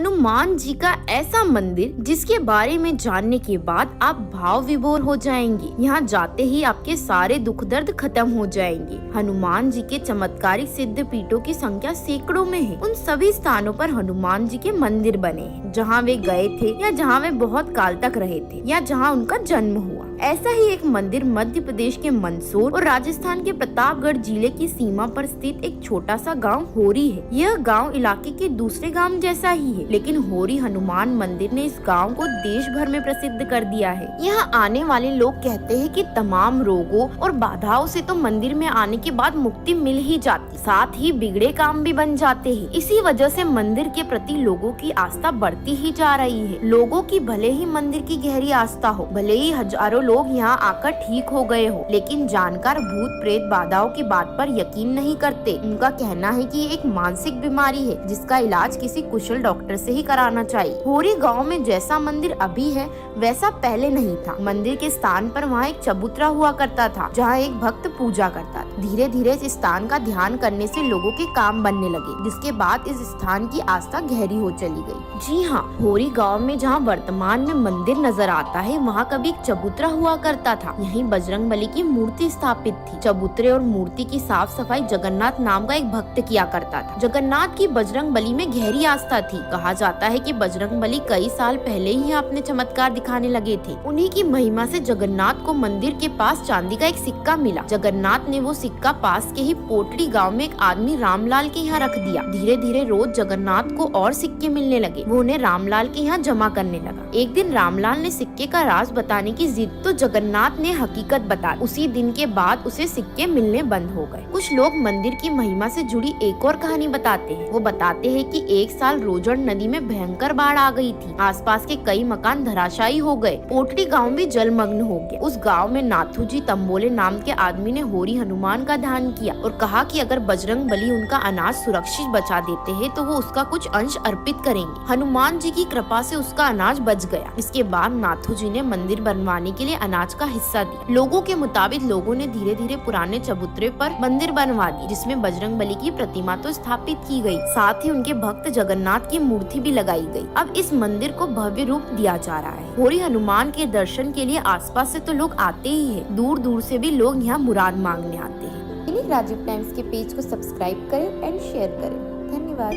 हनुमान जी का ऐसा मंदिर जिसके बारे में जानने के बाद आप भाव विभोर हो जाएंगे। यहाँ जाते ही आपके सारे दुख दर्द खत्म हो जाएंगे। हनुमान जी के चमत्कारिक सिद्ध पीठों की संख्या सैकड़ों में है। उन सभी स्थानों पर हनुमान जी के मंदिर बने हैं, जहाँ वे गए थे या जहाँ वे बहुत काल तक रहे थे या जहाँ उनका जन्म हुआ। ऐसा ही एक मंदिर मध्य प्रदेश के मंदसौर और राजस्थान के प्रतापगढ़ जिले की सीमा पर स्थित एक छोटा सा गांव होरी है। यह गांव इलाके के दूसरे गांव जैसा ही है, लेकिन होरी हनुमान मंदिर ने इस गांव को देश भर में प्रसिद्ध कर दिया है। यहाँ आने वाले लोग कहते हैं कि तमाम रोगों और बाधाओं से तो मंदिर में आने के बाद मुक्ति मिल ही जाती, साथ ही बिगड़े काम भी बन जाते हैं। इसी वजह से मंदिर के प्रति लोगों की आस्था बढ़ती ही जा रही है। लोगों की भले ही मंदिर की गहरी आस्था हो, भले ही हजारों लोग यहाँ आकर ठीक हो गए हो, लेकिन जानकार भूत प्रेत बाधाओं की बात पर यकीन नहीं करते। उनका कहना है कि ये एक मानसिक बीमारी है जिसका इलाज किसी कुशल डॉक्टर से ही कराना चाहिए। होरी गांव में जैसा मंदिर अभी है वैसा पहले नहीं था। मंदिर के स्थान पर वहाँ एक चबूतरा हुआ करता था जहाँ एक भक्त पूजा करता था। धीरे धीरे इस स्थान का ध्यान करने से लोगों के काम बनने लगे, जिसके बाद इस स्थान की आस्था गहरी हो चली गई। जी हाँ, होरी गांव में जहाँ वर्तमान में मंदिर नजर आता है वहाँ कभी एक चबूतरा हुआ करता था। यहीं बजरंगबली की मूर्ति स्थापित थी। चबूतरे और मूर्ति की साफ सफाई जगन्नाथ नाम का एक भक्त किया करता था। जगन्नाथ की बजरंगबली में गहरी आस्था थी। कहा जाता है कि बजरंगबली कई साल पहले ही अपने चमत्कार दिखाने लगे थे। उन्हीं की महिमा से जगन्नाथ को मंदिर के पास चांदी का एक सिक्का मिला। जगन्नाथ ने वो सिक्का पास के ही पोटली गांव में एक आदमी रामलाल के यहाँ रख दिया। धीरे धीरे रोज जगन्नाथ को और सिक्के मिलने लगे। वो उन्हें रामलाल के यहाँ जमा करने लगा। एक दिन रामलाल ने सिक्के का राज बताने की जिद तो जगन्नाथ ने हकीकत बता। उसी दिन के बाद उसे सिक्के मिलने बंद हो गए। कुछ लोग मंदिर की महिमा से जुड़ी एक और कहानी बताते हैं। वो बताते हैं कि एक साल रोजड़ नदी में भयंकर बाढ़ आ गई थी। आसपास के कई मकान धराशायी हो गए। पोटली गांव भी जलमग्न हो गया। उस गांव में नाथूजी तंबोले नाम के आदमी ने होरी हनुमान का ध्यान किया और कहा कि अगर बजरंगबली उनका अनाज सुरक्षित बचा देते हैं तो वो उसका कुछ अंश अर्पित करेंगे। हनुमान जी की कृपा से उसका अनाज बच गया। इसके बाद नाथूजी ने मंदिर बनवाने के लिए अनाज का हिस्सा दिया। लोगों के मुताबिक लोगों ने धीरे धीरे पुराने चबूतरे पर मंदिर बनवा दी, जिसमें बजरंगबली की प्रतिमा तो स्थापित की गई, साथ ही उनके भक्त जगन्नाथ की मूर्ति भी लगाई गई। अब इस मंदिर को भव्य रूप दिया जा रहा है। होरी हनुमान के दर्शन के लिए आसपास से तो लोग आते ही है, दूर दूर से भी लोग यहाँ मुराद मांगने आते हैं। राजीव टाइम्स के पेज को सब्सक्राइब करें एंड शेयर करें।